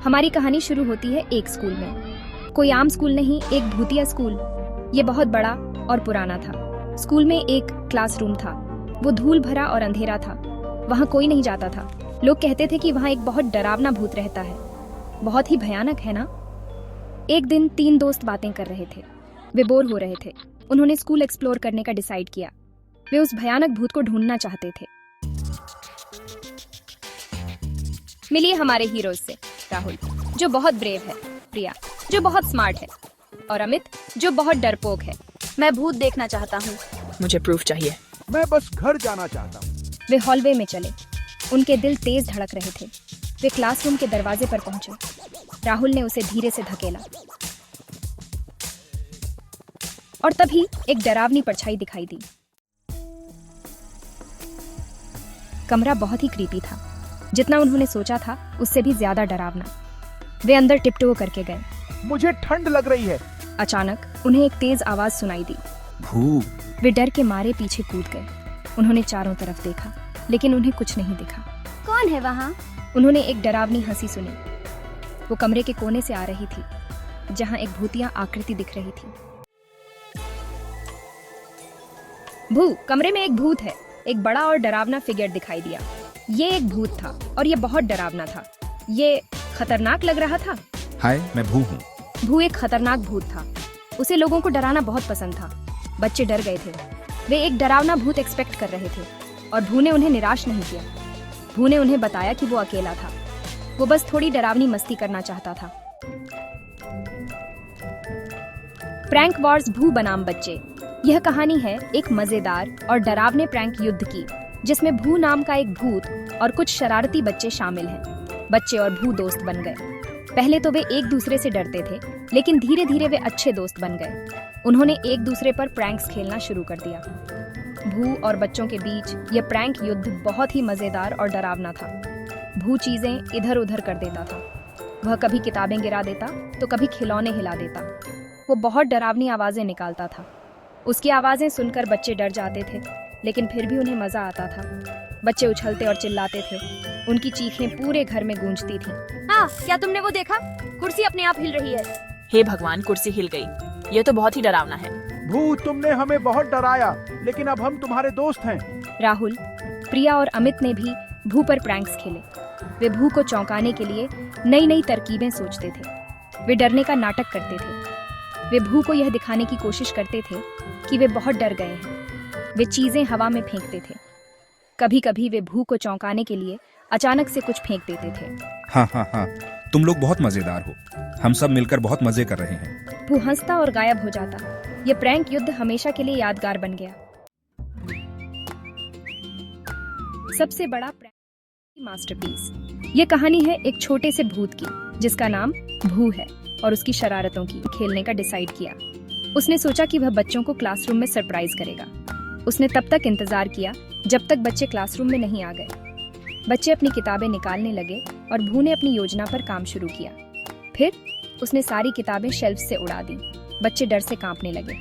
हमारी कहानी शुरू होती है एक स्कूल में। कोई आम स्कूल नहीं, एक भूतिया स्कूल। ये बहुत बड़ा और पुराना था। स्कूल में एक क्लासरूम था। वो धूल भरा और अंधेरा था। वहाँ कोई नहीं जाता था। लोग कहते थे कि वहाँ एक बहुत डरावना भूत रहता है। बहुत ही भयानक है ना। एक दिन 3 दोस्त बातें कर रहे थे। वे बोर हो रहे थे। उन्होंने स्कूल एक्सप्लोर करने का डिसाइड किया। वे उस भयानक भूत को ढूंढना चाहते थे। मिलिए हमारे हीरोज से। राहुल जो बहुत ब्रेव है, प्रिया जो बहुत स्मार्ट है, और अमित जो बहुत डरपोक है। मैं भूत देखना चाहता हूँ। मुझे प्रूफ चाहिए। मैं बस घर जाना चाहता हूँ। वे हॉलवे में चले। उनके दिल तेज धड़क रहे थे। वे क्लासरूम के दरवाजे पर पहुंचे। राहुल ने उसे धीरे से धकेला और तभी एक डरावनी परछाई दिखाई दी। कमरा बहुत ही क्रीपी था। जितना उन्होंने सोचा था उससे भी ज्यादा डरावना। वे अंदर टिपटो करके गए। मुझे ठंड लग रही है। अचानक उन्हें एक तेज आवाज सुनाई दी। भूत। वे डर के मारे पीछे कूद गए। उन्होंने चारों तरफ देखा, लेकिन उन्हें कुछ नहीं दिखा। कौन है वहाँ? उन्होंने एक डरावनी हंसी सुनी। वो कमरे के कोने से आ रही थी, जहाँ एक भूतिया आकृति दिख रही थी। कमरे में एक भूत है। एक बड़ा और डरावना फिगर दिखाई दिया। ये एक भूत था और ये बहुत डरावना था। ये खतरनाक लग रहा था। हाय, मैं भू हूँ। भू एक खतरनाक भूत था। उसे लोगों को डराना बहुत पसंद था। बच्चे डर गए थे। वे एक डरावना भूत एक्सपेक्ट कर रहे थे और भू ने उन्हें निराश नहीं किया। भू ने उन्हें बताया कि वो अकेला था। वो बस थोड़ी डरावनी मस्ती करना चाहता था। प्रैंक वॉर्स भू बनाम बच्चे। यह कहानी है एक मजेदार और डरावने प्रैंक युद्ध की, जिसमें भू नाम का एक भूत और कुछ शरारती बच्चे शामिल हैं। बच्चे और भू दोस्त बन गए। पहले तो वे एक दूसरे से डरते थे, लेकिन धीरे धीरे वे अच्छे दोस्त बन गए। उन्होंने एक दूसरे पर प्रैंक्स खेलना शुरू कर दिया। भू और बच्चों के बीच यह प्रैंक युद्ध बहुत ही मजेदार और डरावना था। भू चीजें इधर उधर कर देता था। वह कभी किताबें गिरा देता तो कभी खिलौने हिला देता। वो बहुत डरावनी आवाजें निकालता था। उसकी आवाजें सुनकर बच्चे डर जाते थे, लेकिन फिर भी उन्हें मजा आता था। बच्चे उछलते और चिल्लाते थे। उनकी चीखें पूरे घर में गूंजती थीं। हाँ, क्या तुमने वो देखा? कुर्सी अपने आप हिल रही है। हे भगवान, कुर्सी हिल गई। ये तो बहुत ही डरावना है। भूत, तुमने हमें बहुत डराया, लेकिन अब हम तुम्हारे दोस्त हैं। राहुल, प्रिया और अमित ने भी भू पर प्रैंक्स खेले। वे भू को चौंकाने के लिए नई नई तरकीबें सोचते थे। वे डरने का नाटक करते थे। वे भू को यह दिखाने की कोशिश करते थे कि वे बहुत डर गए हैं। वे चीजें हवा में फेंकते थे। कभी कभी वे भू को चौंकाने के लिए अचानक से कुछ फेंक देते थे। हाँ, तुम लोग बहुत मजेदार हो। हम सब मिलकर बहुत मजे कर रहे हैं। भू हंसता और गायब हो जाता। ये प्रैंक युद्ध हमेशा के लिए यादगार बन गया। सबसे बड़ा प्रैंक मास्टरपीस। ये कहानी है एक छोटे से भूत की, जिसका नाम भू है, और उसकी शरारतों की खेलने का डिसाइड किया। उसने सोचा कि वह बच्चों को क्लासरूम में सरप्राइज करेगा। उसने तब तक इंतजार किया जब तक बच्चे क्लासरूम में नहीं आ गए। बच्चे अपनी किताबें निकालने लगे और भू ने अपनी योजना पर काम शुरू किया। फिर उसने सारी किताबें शेल्फ से उड़ा दी। बच्चे डर से कांपने लगे।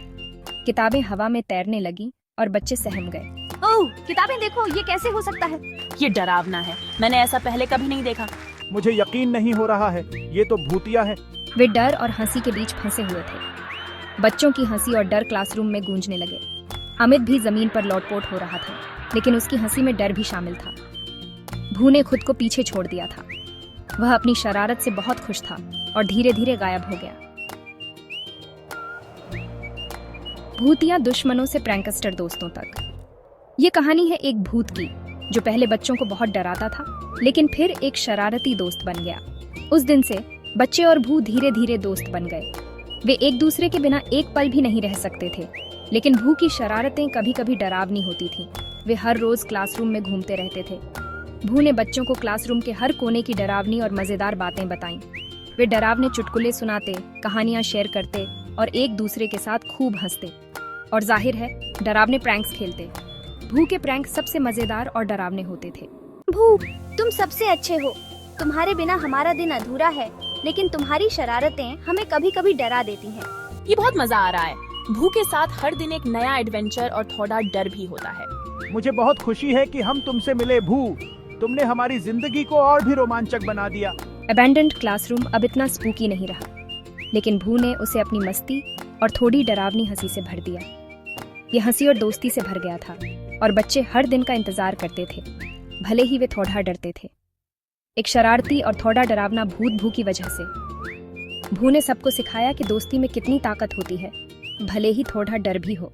किताबें हवा में तैरने लगी और बच्चे सहम गए। ओह, किताबें देखो, ये कैसे हो सकता है? ये डरावना है। मैंने ऐसा पहले कभी नहीं देखा। मुझे यकीन नहीं हो रहा है। ये तो भूतिया है। वे डर और हंसी के बीच फंसे हुए थे। बच्चों की हंसी और डर क्लासरूम में गूंजने लगे। अमित भी जमीन पर लौटपोट हो रहा था, लेकिन उसकी हंसी में डर भी शामिल था। भू ने खुद को पीछे छोड़ दिया था। वह अपनी शरारत से बहुत खुश था और धीरे धीरे गायब हो गया। भूतिया दुश्मनों से प्रैंकस्टर दोस्तों तक। ये कहानी है एक भूत की, जो पहले बच्चों को बहुत डराता था, लेकिन फिर एक शरारती दोस्त बन गया। उस दिन से बच्चे और भू धीरे धीरे दोस्त बन गए। वे एक दूसरे के बिना एक पल भी नहीं रह सकते थे, लेकिन भू की शरारतें कभी कभी डरावनी होती थीं। वे हर रोज क्लासरूम में घूमते रहते थे। भू ने बच्चों को क्लासरूम के हर कोने की डरावनी और मजेदार बातें बताईं। वे डरावने चुटकुले सुनाते, कहानियां शेयर करते और एक दूसरे के साथ खूब हंसते, और जाहिर है डरावने प्रैंक्स खेलते। भू के प्रैंक सबसे मजेदार और डरावने होते थे। भू, तुम सबसे अच्छे हो। तुम्हारे बिना हमारा दिन अधूरा है, लेकिन तुम्हारी शरारतें हमें कभी कभी डरा देती हैं। ये बहुत मजा आ रहा है। भू के साथ हर दिन एक नया एडवेंचर और थोड़ा डर भी होता है। मुझे बहुत खुशी है कि हम तुमसे मिले भू। तुमने हमारी जिंदगी को और भी रोमांचक बना दिया। अबैंडन्ड क्लासरूम अब इतना स्पूकी नहीं रहा, लेकिन भू ने उसे अपनी मस्ती और थोड़ी डरावनी हंसी से भर दिया। ये हंसी और दोस्ती से भर गया था और बच्चे हर दिन का इंतजार करते थे, भले ही वे थोड़ा डरते थे। एक शरारती और थोड़ा डरावना भूत भू की वजह से। भू ने सबको सिखाया कि दोस्ती में कितनी ताकत होती है, भले ही थोड़ा डर भी हो।